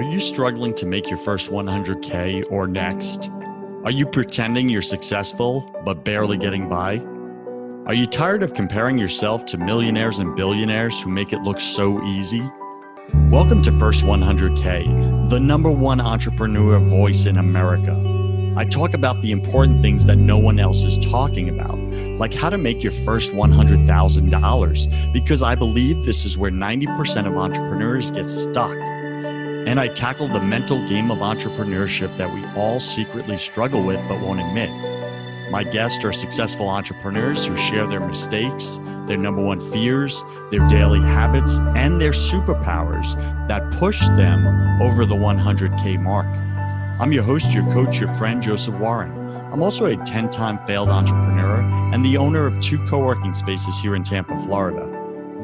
Are you struggling to make your first 100K or next? Are you pretending you're successful but barely getting by? Are you tired of comparing yourself to millionaires and billionaires who make it look so easy? Welcome to First 100K, the #1 entrepreneur voice in America. I talk about the important things that no one else is talking about, like how to make your first $100,000, because I believe this is where 90% of entrepreneurs get stuck. And I tackle the mental game of entrepreneurship that we all secretly struggle with but won't admit. My guests are successful entrepreneurs who share their mistakes, their #1 fears, their daily habits, and their superpowers that push them over the 100K mark. I'm your host, your coach, your friend, Joseph Warren. I'm also a 10-time failed entrepreneur and the owner of 2 co-working spaces here in Tampa, Florida.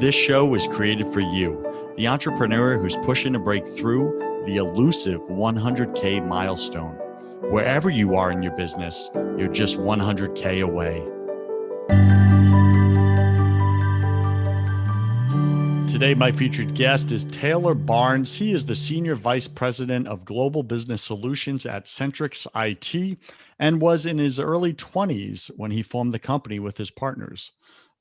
This show was created for you, the entrepreneur who's pushing to break through the elusive 100K milestone. Wherever you are in your business, you're just 100K away. Today, my featured guest is Taylor Barnes. He is the Senior Vice President of Global Business Solutions at CentricsIT and was in his early 20s when he formed the company with his partners.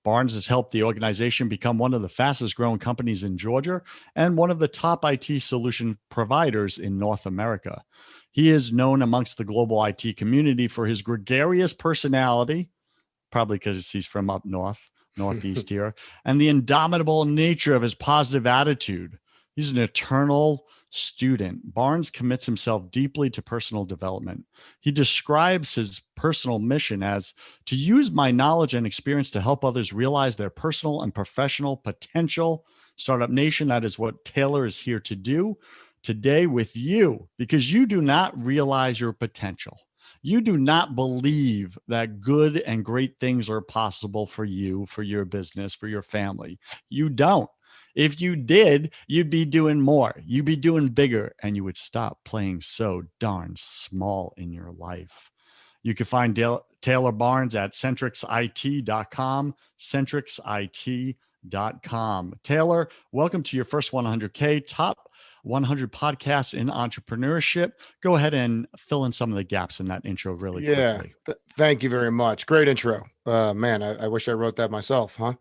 Barnes has helped the organization become one of the fastest growing companies in Georgia and one of the top IT solution providers in North America. He is known amongst the global IT community for his gregarious personality, probably because he's from up northeast here, and the indomitable nature of his positive attitude. He's an eternal student. Barnes commits himself deeply to personal development. He describes his personal mission as to use my knowledge and experience to help others realize their personal and professional potential. Startup Nation, that is what Taylor is here to do today with you, because you do not realize your potential. You do not believe that good and great things are possible for you, for your business, for your family. You don't. If you did, you'd be doing more. You'd be doing bigger, and you would stop playing so darn small in your life. You can find Taylor Barnes at CentricsIT.com, CentricsIT.com. Taylor, welcome to your first 100K, top 100 podcasts in entrepreneurship. Go ahead and fill in some of the gaps in that intro really quickly. Thank you very much. Great intro. Man, I wish I wrote that myself, huh?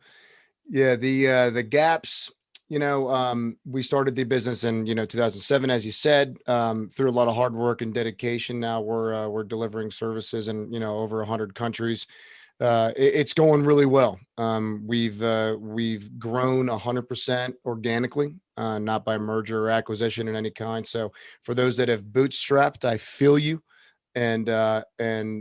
Yeah, the gaps, we started the business in, 2007, as you said, through a lot of hard work and dedication. Now we're delivering services in, over 100 countries. It's going really well. We've grown 100% organically, not by merger or acquisition in any kind. So for those that have bootstrapped, I feel you. And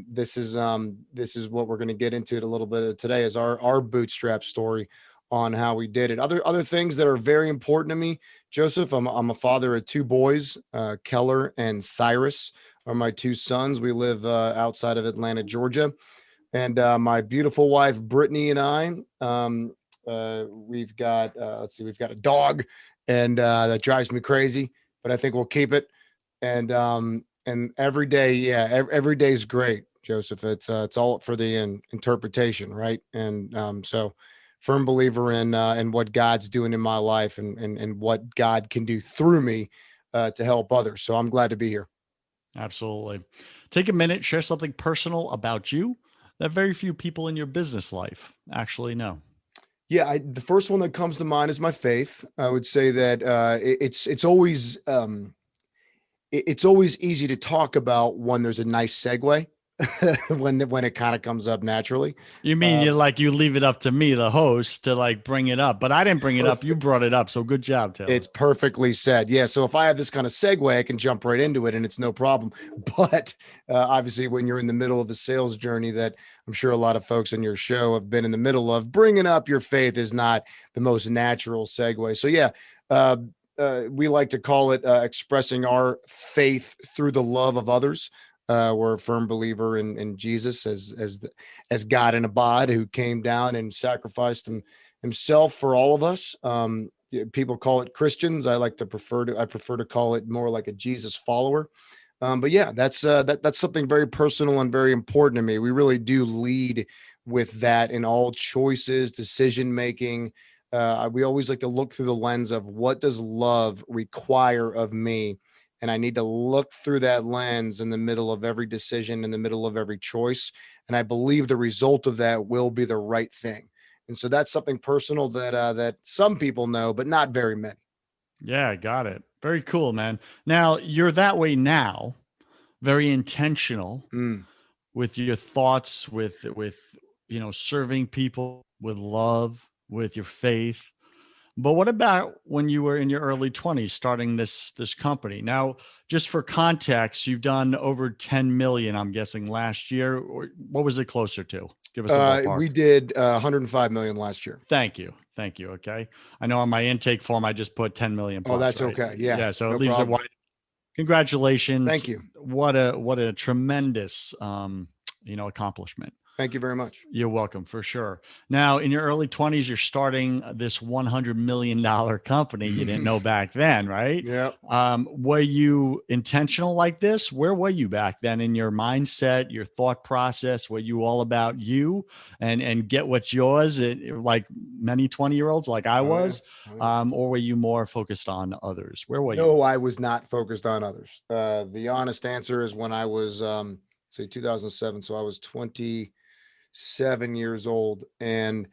this is what we're going to get into a little bit of today, is our bootstrap story on how we did it. Other things that are very important to me, Joseph. I'm a father of 2 boys. Keller and Cyrus are my 2 sons. We live outside of Atlanta, Georgia. And my beautiful wife, Brittany, and I, we've got a dog, and that drives me crazy, but I think we'll keep it. And every day, every day is great, Joseph. It's all for the interpretation, right? And so firm believer in what God's doing in my life and what God can do through me to help others. So I'm glad to be here. Absolutely. Take a minute, share something personal about you that very few people in your business life actually know. Yeah, the first one that comes to mind is my faith. I would say that it's always easy to talk about when there's a nice segue when it kind of comes up naturally. You mean you leave it up to me, the host, to bring it up, but I didn't bring it up. You brought it up. So good job, Taylor. It's perfectly said. Yeah. So if I have this kind of segue, I can jump right into it and it's no problem. But obviously when you're in the middle of a sales journey that I'm sure a lot of folks in your show have been in the middle of, bringing up your faith is not the most natural segue. So yeah, we like to call it expressing our faith through the love of others. We're a firm believer in Jesus as God in a bod who came down and sacrificed himself for all of us. People call it Christians. I prefer to call it more like a Jesus follower. But yeah, that's something very personal and very important to me. We really do lead with that in all choices, decision making. We always like to look through the lens of what does love require of me and I need to look through that lens in the middle of every decision, in the middle of every choice. And I believe the result of that will be the right thing. And so that's something personal that some people know, but not very many. Yeah, got it. Very cool, man. Now, you're that way now, very intentional Mm. with your thoughts, with serving people with love, with your faith. But what about when you were in your early 20s starting this company? Now, just for context, you've done over 10 million, I'm guessing, last year. Or what was it closer to? Give us a ballpark. We did 105 million last year. Thank you. Thank you. Okay. I know on my intake form I just put 10 million Oh, plus, that's right? okay. Yeah, Yeah, so it no leaves it problem. wide. Congratulations. Thank you. What a tremendous accomplishment. Thank you very much. You're welcome, for sure. Now, in your early 20s, you're starting this $100 million company you didn't know back then, right? Yeah. Were you intentional like this? Where were you back then in your mindset, your thought process? Were you all about you and get what's yours, like many 20-year-olds like I Oh yeah. was? Oh, yeah. Or were you more focused on others? Where were you? No, I was not focused on others. The honest answer is when I was, say 2007. So I was 27 years old. And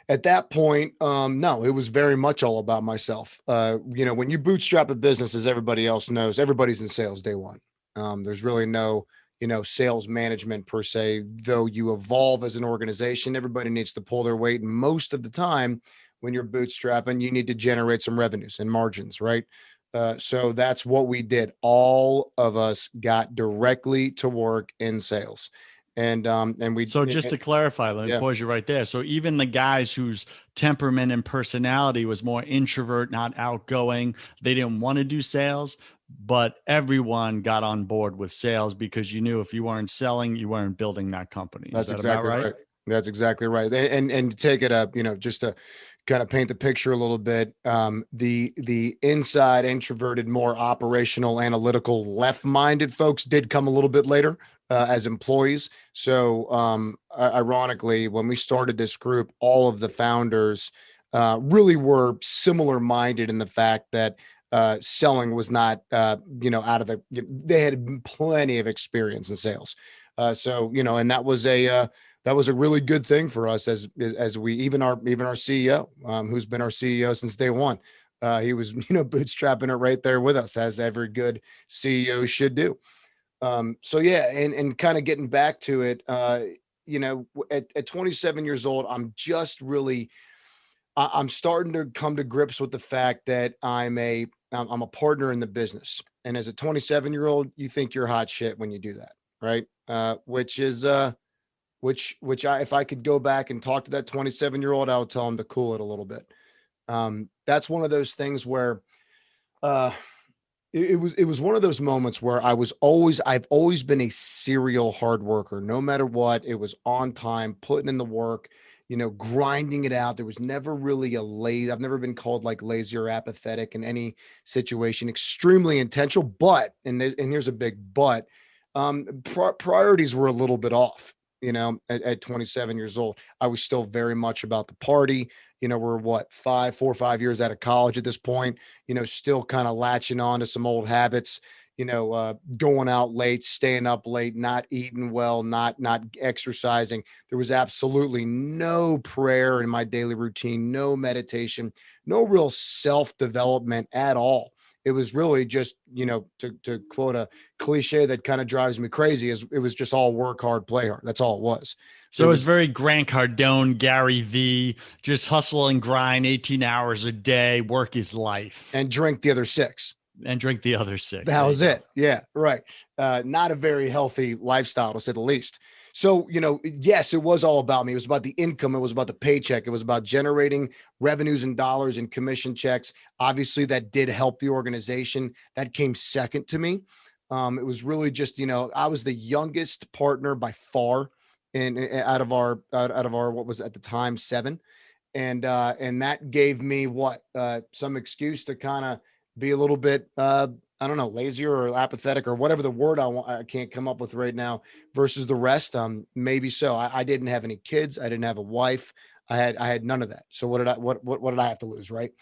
at that point, no, it was very much all about myself. When you bootstrap a business, as everybody else knows, everybody's in sales day one. There's really no, sales management per se, though you evolve as an organization, everybody needs to pull their weight. And most of the time, when you're bootstrapping, you need to generate some revenues and margins, right? So that's what we did. All of us got directly to work in sales, and we, So just to clarify, let me yeah. pause you right there. So even the guys whose temperament and personality was more introvert, not outgoing, they didn't want to do sales, but everyone got on board with sales because you knew if you weren't selling, you weren't building that company. Is That's that about exactly right? right. That's exactly right. And to take it up, just to kind of paint the picture a little bit, the inside introverted, more operational, analytical, left-minded folks did come a little bit later as employees. So, ironically, when we started this group, all of the founders really were similar-minded in the fact that selling was not, out of the. They had plenty of experience in sales. And that was a really good thing for us as we, even our CEO, who's been our CEO since day one. He was, bootstrapping it right there with us, as every good CEO should do. So yeah, and kind of getting back to it, at 27 years old, I'm starting to come to grips with the fact that I'm a partner in the business. And as a 27-year-old, you think you're hot shit when you do that, right? Which if I could go back and talk to that 27-year-old, I would tell him to cool it a little bit. That's one of those things where uh, it was one of those moments where I've always been a serial hard worker. No matter what, it was on time, putting in the work, grinding it out. There was never really I've never been called like lazy or apathetic in any situation. Extremely intentional, but and here's a big but. Priorities were a little bit off. At 27 years old, I was still very much about the party. We're 4 or 5 years out of college at this point, still kind of latching on to some old habits, going out late, staying up late, not eating well, not exercising. There was absolutely no prayer in my daily routine, no meditation, no real self-development at all. It was really just, to quote a cliche that kind of drives me crazy, is it was just all work hard, play hard. That's all it was. So it's very Grant Cardone, Gary V, just hustle and grind 18 hours a day, work is life. And drink the other 6. And drink the other 6. That was it. Yeah, right. Not a very healthy lifestyle, to say the least. So, yes, it was all about me. It was about the income. It was about the paycheck. It was about generating revenues and dollars and commission checks. Obviously, that did help the organization. That came second to me. It was really just, I was the youngest partner by far out of our what was at the time 7. And that gave me some excuse to kind of be a little bit, I don't know, lazier or apathetic or whatever the word I can't come up with right now versus the rest. Maybe so. I didn't have any kids. I didn't have a wife. I had none of that. So what did I have to lose? Right.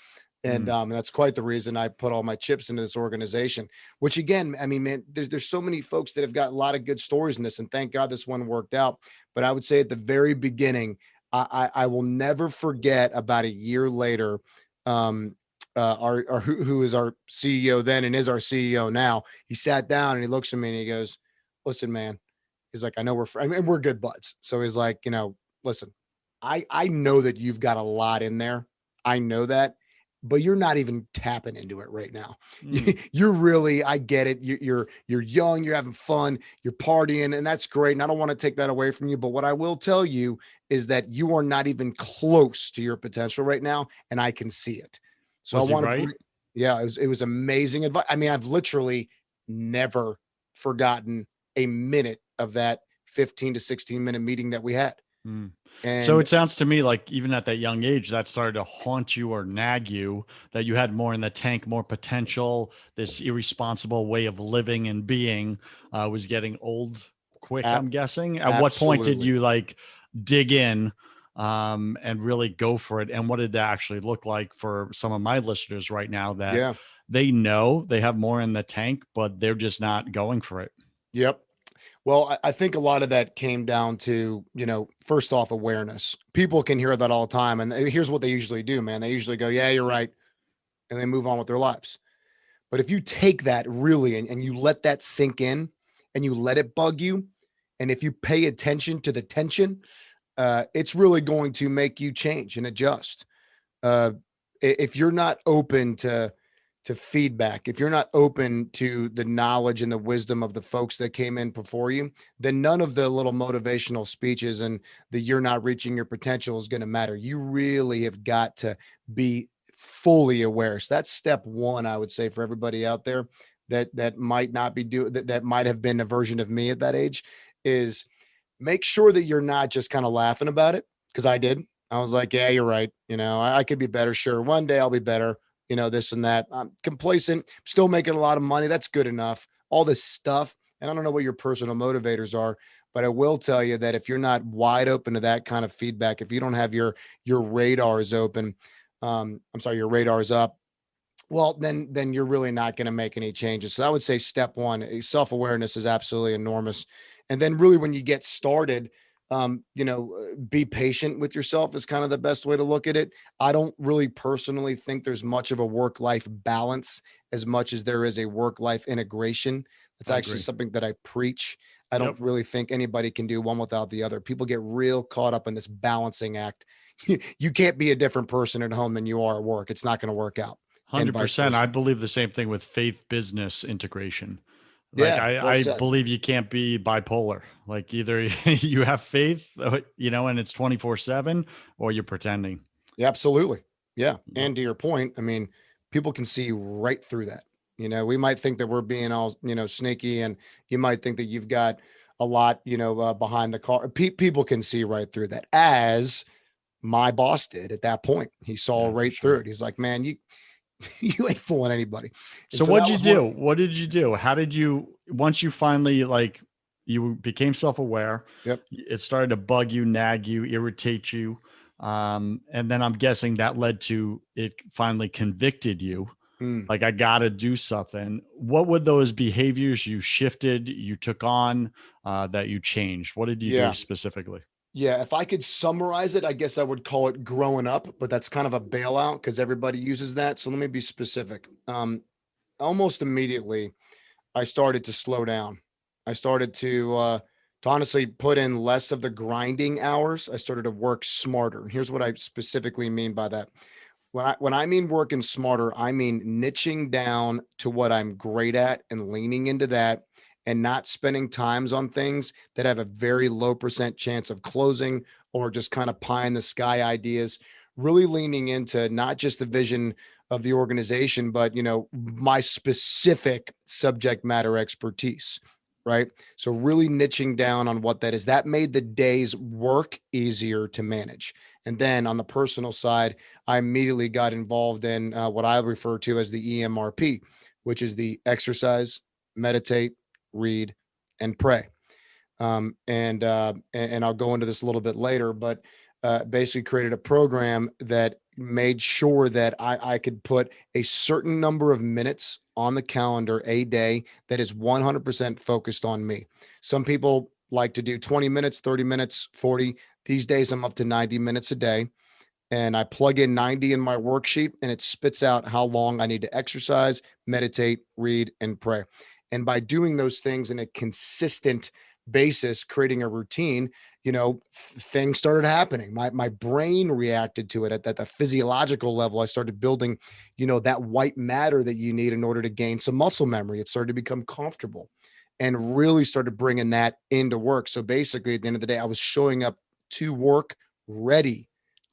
And that's quite the reason I put all my chips into this organization, which again, I mean, man, there's so many folks that have got a lot of good stories in this, and thank God this one worked out. But I would say at the very beginning, I will never forget about a year later, our who is our CEO then and is our CEO now. He sat down and he looks at me and he goes, "Listen, man," he's like, "I know I mean, we're good buds." So he's like, "Listen, I know that you've got a lot in there. I know that, but you're not even tapping into it right now. Mm. You're really, I get it. You're young, you're having fun, you're partying, and that's great. And I don't want to take that away from you. But what I will tell you is that you are not even close to your potential right now, and I can see it. So I Was he want to right? bring, yeah, it was amazing advice. I mean, I've literally never forgotten a minute of that 15 to 16-minute meeting that we had. Mm. So And it sounds to me like even at that young age, that started to haunt you or nag you, that you had more in the tank, more potential. This irresponsible way of living and being was getting old quick, ab- I'm guessing. At what point did absolutely. you like dig in and really go for it? And what did that actually look like for some of my listeners right now that Yeah. they know they have more in the tank, but they're just not going for it? Yep. Well, I think a lot of that came down to, first off, awareness. People can hear that all the time. And here's what they usually do, man. They usually go, yeah, you're right. And they move on with their lives. But if you take that really and you let that sink in and you let it bug you, and if you pay attention to the tension, it's really going to make you change and adjust. Uh, if you're not open to feedback, if you're not open to the knowledge and the wisdom of the folks that came in before you, then none of the little motivational speeches and the you're not reaching your potential is going to matter. You really have got to be fully aware. So that's step one, I would say, for everybody out there that might not be doing that might have been a version of me at that age, is make sure that you're not just kind of laughing about it. Cause I did. I was like, yeah, you're right. I could be better. Sure. One day I'll be better, this and that. I'm complacent, still making a lot of money. That's good enough. All this stuff. And I don't know what your personal motivators are, but I will tell you that if you're not wide open to that kind of feedback, if you don't have your radars open, I'm sorry, your radars up, well, then you're really not going to make any changes. So I would say step one, self-awareness is absolutely enormous. And then really when you get started, be patient with yourself is kind of the best way to look at it. I don't really personally think there's much of a work-life balance as much as there is a work-life integration. It's I actually agree. something that I preach. I don't Yep. really think anybody can do one without the other. People get real caught up in this balancing act. You can't be a different person at home than you are at work. It's not going to work out, and vice 100%. I versa. believe the same thing with faith business integration. Like Yeah, well I said. believe you can't be bipolar. Like either you have faith, and it's 24/7 or you're pretending. Yeah, absolutely. Yeah. Yep. And to your point, I mean, people can see right through that. We might think that we're being all, sneaky, and you might think that you've got a lot, behind the car. People can see right through that, as my boss did at that point. He saw Yeah, for right through sure. it. He's like, man, you, you ain't fooling anybody. And So so what'd that you was one. do? What did you do? How did you once you finally like you became self-aware, Yep. it started to bug you, nag you, irritate you. And then I'm guessing that led to it finally convicted you. Mm, Like I gotta do something. What would those behaviors you shifted, you took on, that you changed? What did you do yeah. specifically? Yeah, if I could summarize it, I guess I would call it growing up, but that's kind of a bailout because everybody uses that. So let me be specific. Almost immediately, I started to slow down. I started to honestly put in less of the grinding hours. I started to work smarter. Here's what I specifically mean by that. When I mean working smarter, I mean niching down to what I'm great at and leaning into that, and not spending times on things that have a very low percent chance of closing, or just kind of pie in the sky ideas. Really leaning into not just the vision of the organization, but my specific subject matter expertise. Right. So really niching down on what that is. That made the day's work easier to manage. And then on the personal side, I immediately got involved in what I refer to as the EMRP, which is the exercise, meditate, read, and pray. And I'll go into this a little bit later, but basically created a program that made sure that I could put a certain number of minutes on the calendar a day that is 100% focused on me. Some people like to do 20 minutes, 30 minutes, 40. These days, I'm up to 90 minutes a day. And I plug in 90 in my worksheet and it spits out how long I need to exercise, meditate, read, and pray. And by doing those things in a consistent basis, creating a routine, things started happening. My brain reacted to it at the physiological level. I started building, that white matter that you need in order to gain some muscle memory. It started to become comfortable and really started bringing that into work. So basically, at the end of the day, I was showing up to work ready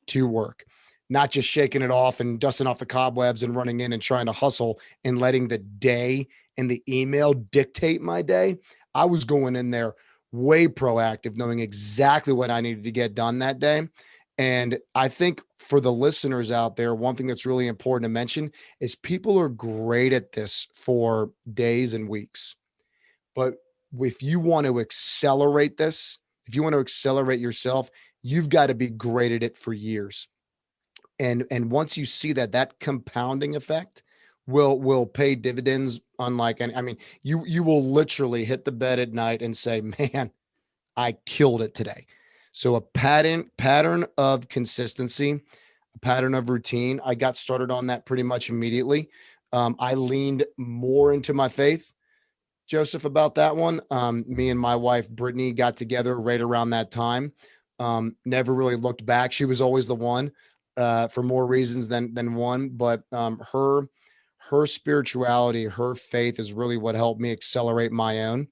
to work, not just shaking it off and dusting off the cobwebs and running in and trying to hustle and letting the day and the email dictate my day. I was going in there way proactive, knowing exactly what I needed to get done that day. And I think for the listeners out there, one thing that's really important to mention is people are great at this for days and weeks. But if you want to accelerate this, if you want to accelerate yourself, you've got to be great at it for years. And once you see that compounding effect will pay dividends unlike any. I mean, you will literally hit the bed at night and say, "Man, I killed it today." So a pattern of consistency, a pattern of routine. I got started on that pretty much immediately. I leaned more into my faith, Joseph, about that one. Me and my wife, Brittany, got together right around that time. Never really looked back. She was always the one, for more reasons than one. But her spirituality, her faith is really what helped me accelerate my own.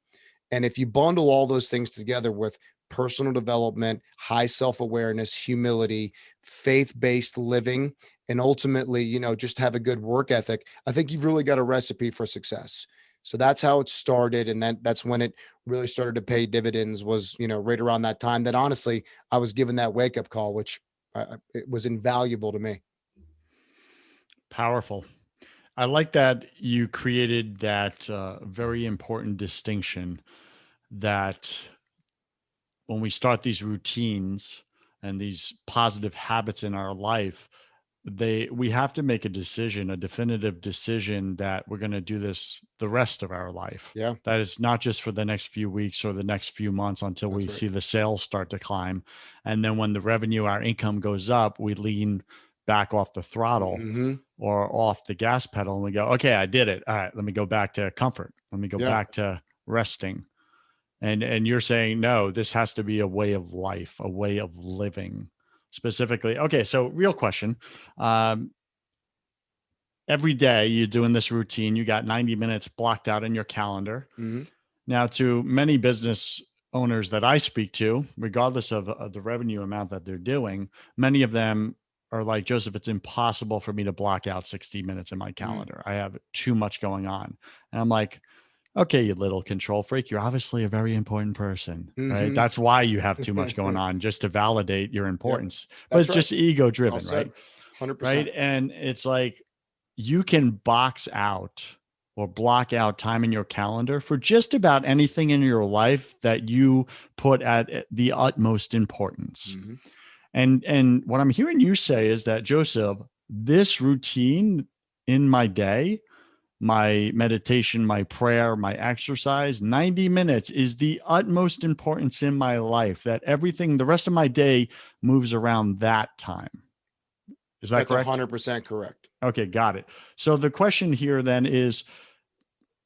And if you bundle all those things together with personal development, high self-awareness, humility, faith-based living, and ultimately, just have a good work ethic, I think you've really got a recipe for success. So that's how it started. And that's when it really started to pay dividends, was, right around that time that honestly, I was given that wake up call, which it was invaluable to me. Powerful. I like that you created that very important distinction that when we start these routines and these positive habits in our life, we have to make a decision, a definitive decision that we're going to do this the rest of our life. Yeah, That is not just for the next few weeks or the next few months until that's we right. see the sales start to climb. And then when the revenue, our income goes up, we lean back off the throttle Hmm. or off the gas pedal and we go, okay, I did it. All right, let me go back to comfort. Let me go Yeah. back to resting. And you're saying, no, this has to be a way of life, a way of living specifically. Okay, so real question. Um, every day you're doing this routine, you got 90 minutes blocked out in your calendar. Hmm. Now, to many business owners that I speak to, regardless of the revenue amount that they're doing, many of them are like, Joseph, it's impossible for me to block out 60 minutes in my calendar. I have too much going on. And I'm like, okay, you little control freak, you're obviously a very important person, right? Hmm. That's why you have too much going on, just to validate your Yep. importance. But That's it's right. just ego Well driven, said. right? 100%. Right. And it's like you can box out or block out time in your calendar for just about anything in your life that you put at the utmost importance. Hmm. And what I'm hearing you say is that, Joseph, this routine in my day, my meditation, my prayer, my exercise, 90 minutes is the utmost importance in my life, that everything, the rest of my day moves around that time. Is that That's correct? 100% correct. Okay, got it. So the question here then is,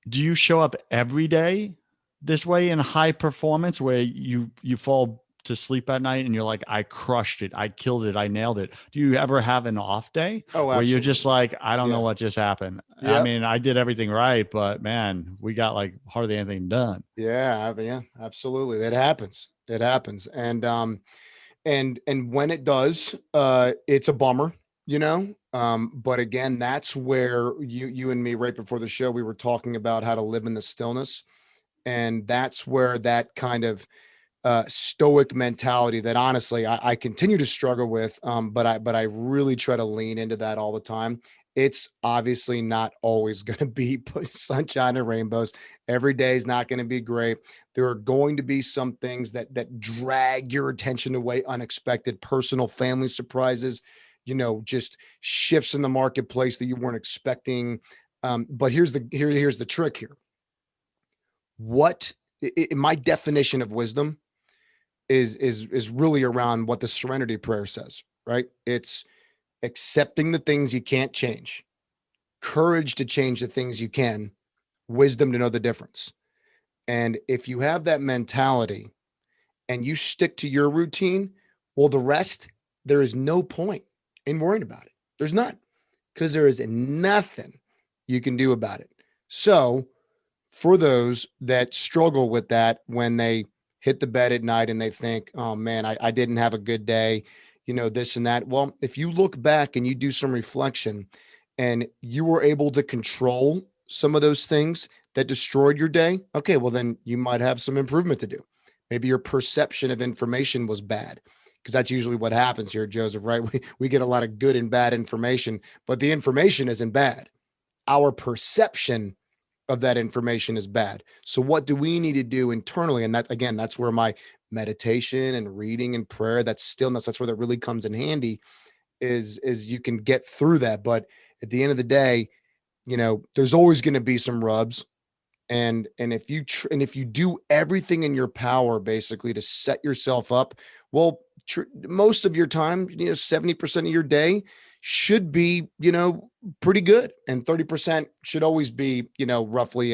do you show up every day this way in high performance where you fall to sleep at night and you're like, I crushed it, I killed it, I nailed it? Do you ever have an off day Oh, where you're just absolutely. like, I don't know Yeah. what just happened? I Yep. mean, I did everything right, but man, we got like hardly anything done. Yeah, absolutely. That happens. It happens. And when it does, it's a bummer, But again, that's where you and me, right before the show, we were talking about how to live in the stillness. And that's where that kind of stoic mentality that honestly I continue to struggle with, but I really try to lean into that all the time. It's obviously not always going to be sunshine and rainbows. Every day is not going to be great. There are going to be some things that drag your attention away, unexpected personal family surprises, just shifts in the marketplace that you weren't expecting. But here's the trick here. My definition of wisdom is really around what the serenity prayer says, right? It's accepting the things you can't change, courage to change the things you can, wisdom to know the difference. And if you have that mentality and you stick to your routine, well, the rest, there is no point in worrying about it. There's none, because there is nothing you can do about it. So for those that struggle with that, when they hit the bed at night and they think, oh man, I didn't have a good day, this and that. Well, if you look back and you do some reflection and you were able to control some of those things that destroyed your day, okay, well, then you might have some improvement to do. Maybe your perception of information was bad, because that's usually what happens here, Joseph, right? We get a lot of good and bad information, but the information isn't bad. Our perception of that information is bad. So what do we need to do internally? And that, again, that's where my meditation and reading and prayer, that stillness, that's where that really comes in handy, is you can get through that. But at the end of the day, there's always going to be some rubs. And if you do everything in your power, basically, to set yourself up, well, most of your time, 70% of your day should be, pretty good. And 30% should always be, roughly,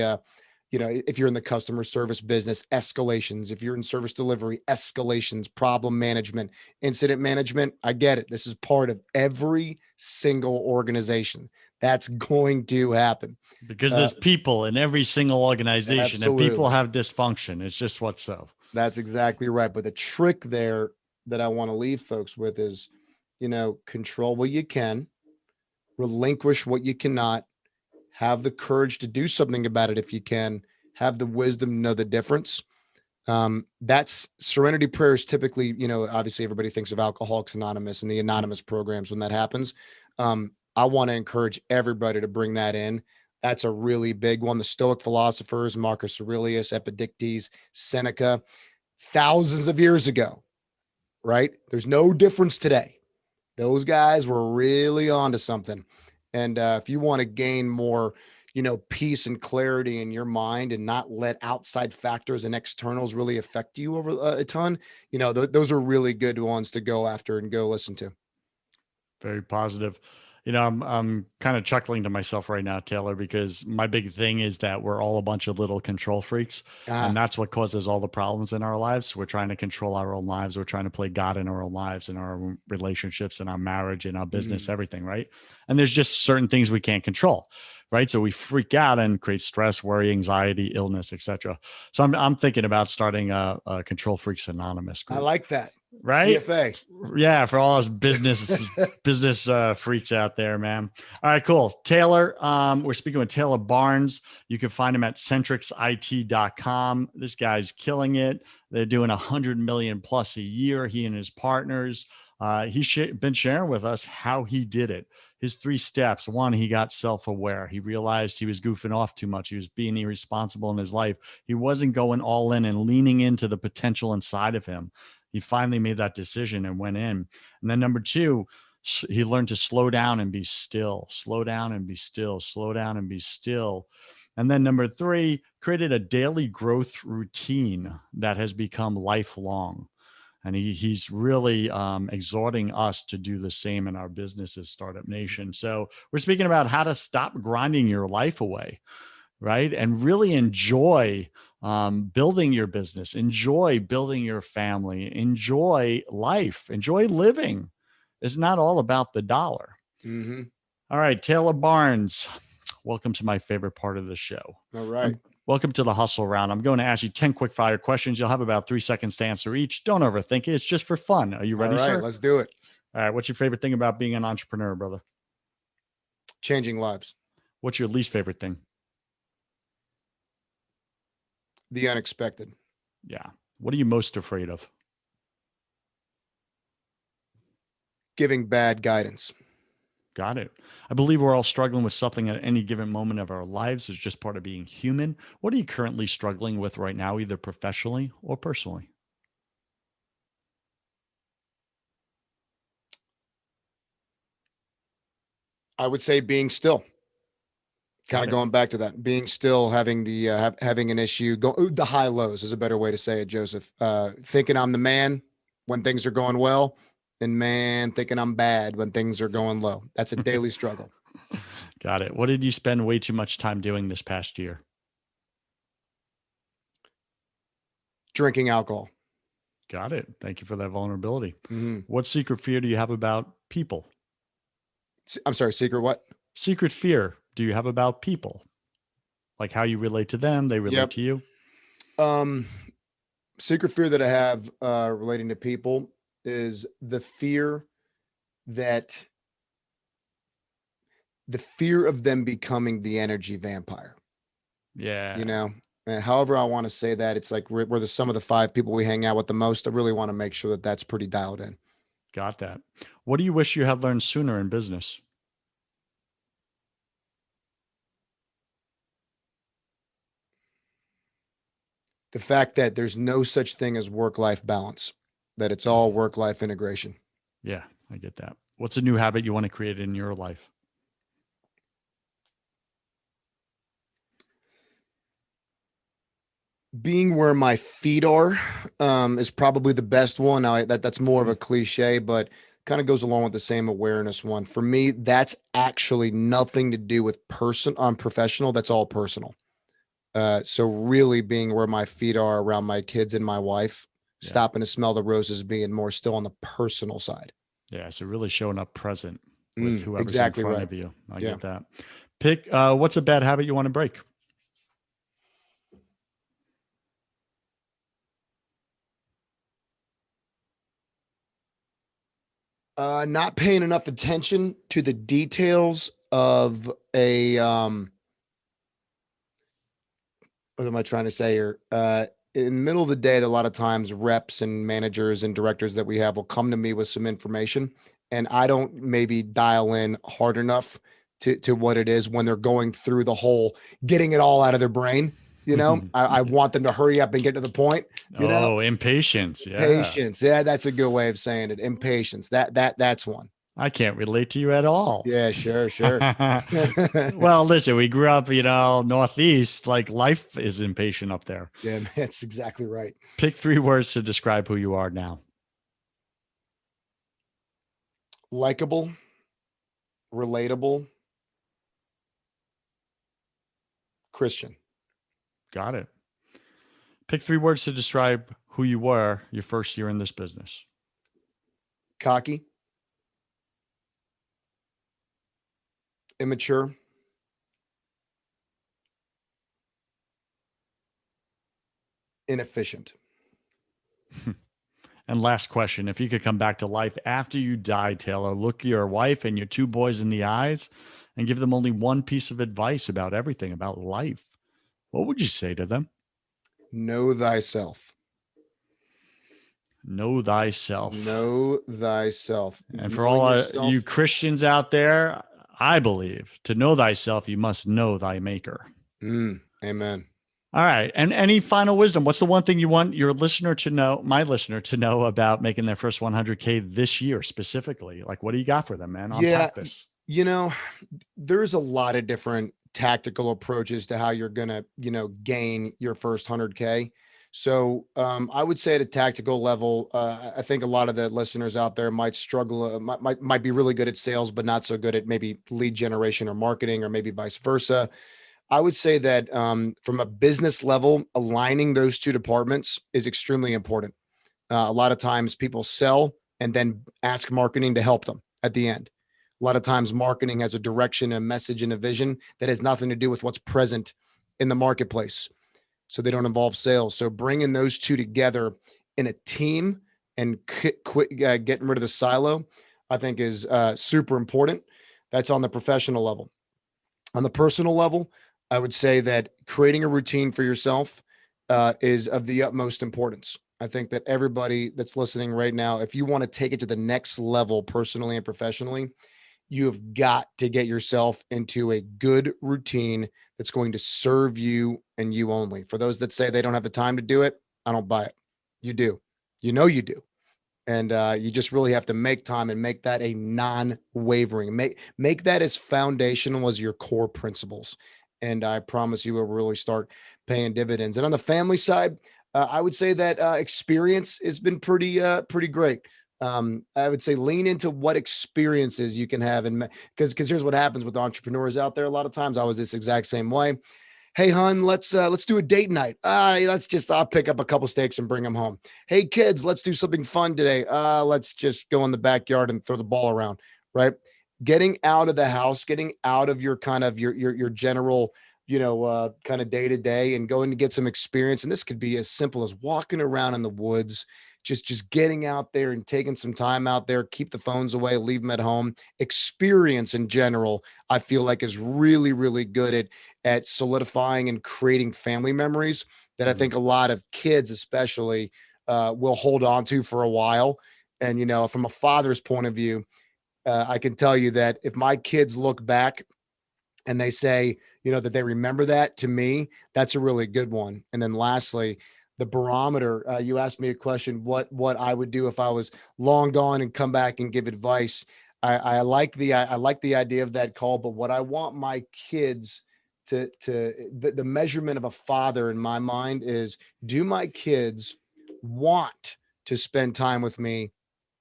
if you're in the customer service business, escalations. If you're in service delivery, escalations, problem management, incident management. I get it. This is part of every single organization. That's going to happen. Because there's people in every single organization, and people Absolutely. have dysfunction. It's just what's so. That's exactly right. But the trick there that I want to leave folks with is, control what you can, relinquish what you cannot, have the courage to do something about it if you can, have the wisdom to know the difference. That's serenity prayers. Typically, obviously everybody thinks of Alcoholics Anonymous and the anonymous programs when that happens. I want to encourage everybody to bring that in. That's a really big one. The Stoic philosophers, Marcus Aurelius, Epictetus, Seneca, thousands of years ago, right? There's no difference today. Those guys were really onto something. And if you want to gain more, peace and clarity in your mind and not let outside factors and externals really affect you over a ton, those are really good ones to go after and go listen to. Very positive. I'm kind of chuckling to myself right now, Taylor, because my big thing is that we're all a bunch of little control freaks, and that's what causes all the problems in our lives. We're trying to control our own lives. We're trying to play God in our own lives, in our relationships, in our marriage, in our business, everything, right? And there's just certain things we can't control, right? So we freak out and create stress, worry, anxiety, illness, etc. So I'm thinking about starting a Control Freaks Anonymous group. I like that. Right? CFA. Yeah, for all us business freaks out there, man. All right, cool. Taylor, we're speaking with Taylor Barnes. You can find him at CentricsIT.com. This guy's killing it. They're doing 100 million plus a year, he and his partners. He's been sharing with us how he did it. His 3 steps. 1, he got self-aware. He realized he was goofing off too much. He was being irresponsible in his life. He wasn't going all in and leaning into the potential inside of him. He finally made that decision and went in. And then number 2, he learned to slow down and be still, slow down and be still, slow down and be still. And then number 3, created a daily growth routine that has become lifelong. And he's really exhorting us to do the same in our business as Startup Nation. So we're speaking about how to stop grinding your life away, right? And really enjoy building your business, enjoy building your family, enjoy life, enjoy living. It's not all about the dollar. Mm-hmm. All right, Taylor Barnes, welcome to my favorite part of the show. All right. Welcome to the hustle round. I'm going to ask you 10 quick fire questions. You'll have about 3 seconds to answer each. Don't overthink it. It's just for fun. Are you ready, All right, sir? let's do it. All right. What's your favorite thing about being an entrepreneur, brother? Changing lives. What's your least favorite thing? The unexpected. Yeah. What are you most afraid of? Giving bad guidance. Got it. I believe we're all struggling with something at any given moment of our lives. It's just part of being human. What are you currently struggling with right now, either professionally or personally? I would say being still. Kind Got of it. going back to that, being still, having the having an issue, the high lows is a better way to say it, Joseph. Thinking I'm the man when things are going well, and man, thinking I'm bad when things are going low. That's a daily struggle. Got it. What did you spend way too much time doing this past year? Drinking alcohol. Got it. Thank you for that vulnerability. Hmm. What secret fear do you have about people? I'm sorry, secret what? Secret fear do you have about people? Like how you relate to them, they relate Yep. to you? Um, secret fear that I have relating to people is that the fear of them becoming the energy vampire. Yeah, You know, however I want to say that, it's like we're the sum of the five people we hang out with the most. I really want to make sure that that's pretty dialed in. got that. What do you wish you had learned sooner in business? The fact that there's no such thing as work-life balance, that it's all work-life integration. Yeah, I get that. What's a new habit you want to create in your life? Being where my feet are is probably the best one. Now that's more of a cliche, but kind of goes along with the same awareness one. For me, that's actually nothing to do with professional. That's all personal. So really being where my feet are around my kids and my wife, Yeah. stopping to smell the roses, being more still on the personal side. Yeah. So really showing up present with whoever's in Exactly front right. of you. I Yeah. get that. Pick what's a bad habit you want to break? Not paying enough attention to the details of what am I trying to say here? In the middle of the day, a lot of times reps and managers and directors that we have will come to me with some information, and I don't maybe dial in hard enough to what it is when they're going through the whole getting it all out of their brain. I want them to hurry up and get to the point. Oh, impatience. Yeah. Patience. Yeah, that's a good way of saying it. Impatience. That's one. I can't relate to you at all. Yeah, sure, sure. Well, listen, we grew up, Northeast, like life is impatient up there. Yeah, man, that's exactly right. Pick three words to describe who you are now. Likable, relatable, Christian. Got it. Pick three words to describe who you were your first year in this business. Cocky, immature, inefficient. And last question, if you could come back to life after you die, Taylor, look your wife and your two boys in the eyes and give them only one piece of advice about everything, about life, what would you say to them? Know thyself. Know thyself. Know thyself. And for Knowing all yourself. you Christians out there, I believe to know thyself, you must know thy maker. Amen. All right. And any final wisdom? What's the one thing you want your listener to know, my listener to know about making their first 100K this year specifically? Like, what do you got for them, man? Yeah, Unpack this. there's a lot of different tactical approaches to how you're gonna, gain your first 100K. So I would say at a tactical level, I think a lot of the listeners out there might struggle, might be really good at sales, but not so good at maybe lead generation or marketing, or maybe vice versa. I would say that from a business level, aligning those two departments is extremely important. A lot of times people sell and then ask marketing to help them at the end. A lot of times marketing has a direction, a message, and a vision that has nothing to do with what's present in the marketplace. So they don't involve sales. So bringing those two together in a team and quit getting rid of the silo, I think is super important. That's on the professional level. On the personal level, I would say that creating a routine for yourself is of the utmost importance. I think that everybody that's listening right now, if you want to take it to the next level personally and professionally, you have got to get yourself into a good routine that's going to serve you and you only. For those that say they don't have the time to do it, I don't buy it. You do. You know you do. And you just really have to make time and make that a non-wavering. Make that as foundational as your core principles. And I promise you, will really start paying dividends. And on the family side, I would say that experience has been pretty great. I would say lean into what experiences you can have, and because here's what happens with entrepreneurs out there. A lot of times, I was this exact same way. Hey, hun, let's do a date night. I'll pick up a couple steaks and bring them home. Hey, kids, let's do something fun today. Let's just go in the backyard and throw the ball around, right? Getting out of the house, getting out of your kind of your general, kind of day to day, and going to get some experience. And this could be as simple as walking around in the woods, just getting out there and taking some time out there. Keep the phones away, leave them at home. Experience in general, I feel like, is really, really good at solidifying and creating family memories that I think a lot of kids, especially, will hold on to for a while. And, from a father's point of view, I can tell you that if my kids look back and they say, that they remember that, to me, that's a really good one. And then lastly, the barometer, you asked me a question, what I would do if I was long gone and come back and give advice. I like the idea of that call, but what I want my kids the measurement of a father in my mind is, do my kids want to spend time with me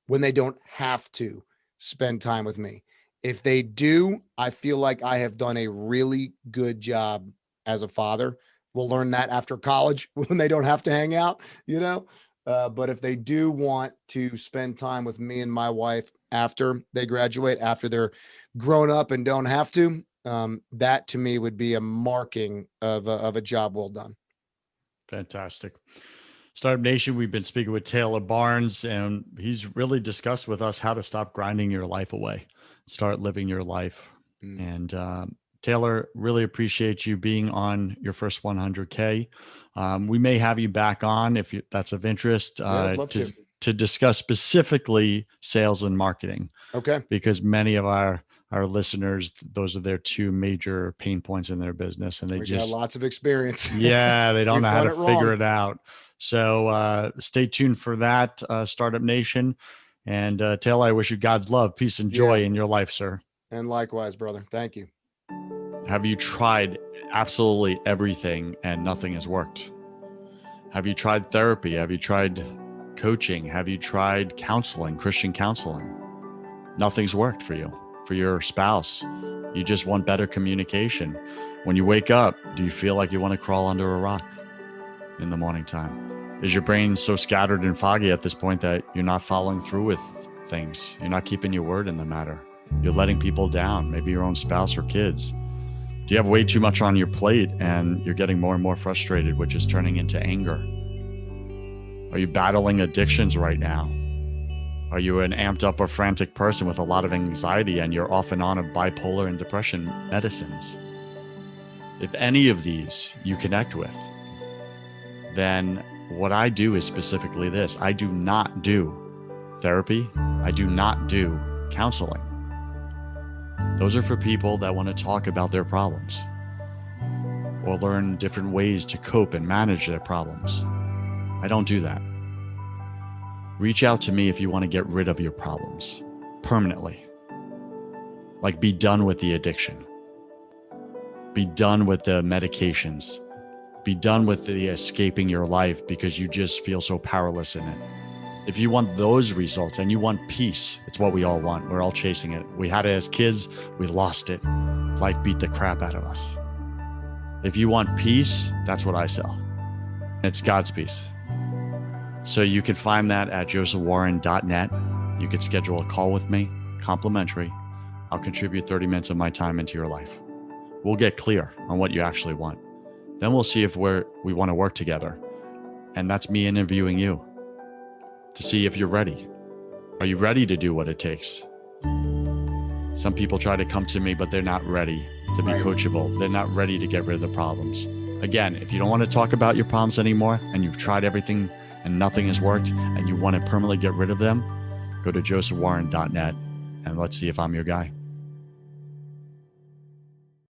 when they don't have to spend time with me? If they do, I feel like I have done a really good job as a father. We'll learn that after college when they don't have to hang out, but if they do want to spend time with me and my wife after they graduate, after they're grown up and don't have to, that to me would be a marking of a job well done. Fantastic. Startup Nation, we've been speaking with Taylor Barnes, and he's really discussed with us how to stop grinding your life away, start living your life. And Taylor, really appreciate you being on your first 100K. We may have you back on if that's of interest, I'd love to discuss specifically sales and marketing. Okay. Because many of our listeners, those are their two major pain points in their business, and they We just got lots of experience. Yeah, they don't know how to figure wrong. it out. So stay tuned for that, Startup Nation. And Taylor, I wish you God's love, peace, and joy in your life, sir. And likewise, brother. Thank you. Have you tried absolutely everything and nothing has worked? Have you tried therapy? Have you tried coaching? Have you tried counseling, Christian counseling? Nothing's worked for you, for your spouse. You just want better communication. When you wake up, do you feel like you want to crawl under a rock in the morning time? Is your brain so scattered and foggy at this point that you're not following through with things? You're not keeping your word in the matter. You're letting people down, maybe your own spouse or kids. Do you have way too much on your plate and you're getting more and more frustrated, which is turning into anger? Are you battling addictions right now? Are you an amped up or frantic person with a lot of anxiety and you're off and on of bipolar and depression medicines? If any of these you connect with, then what I do is specifically this. I do not do therapy. I do not do counseling. Those are for people that want to talk about their problems or learn different ways to cope and manage their problems. I don't do that. Reach out to me if you want to get rid of your problems permanently. Like, be done with the addiction. Be done with the medications. Be done with the escaping your life because you just feel so powerless in it. If you want those results and you want peace, it's what we all want. We're all chasing it. We had it as kids. We lost it. Life beat the crap out of us. If you want peace, that's what I sell. It's God's peace. So you can find that at josephwarren.net. You can schedule a call with me, complimentary. I'll contribute 30 minutes of my time into your life. We'll get clear on what you actually want. Then we'll see if we want to work together. And that's me interviewing you to see if you're ready. Are you ready to do what it takes? Some people try to come to me, but they're not ready to be coachable. They're not ready to get rid of the problems. Again, if you don't want to talk about your problems anymore and you've tried everything and nothing has worked and you want to permanently get rid of them, go to josephwarren.net and let's see if I'm your guy.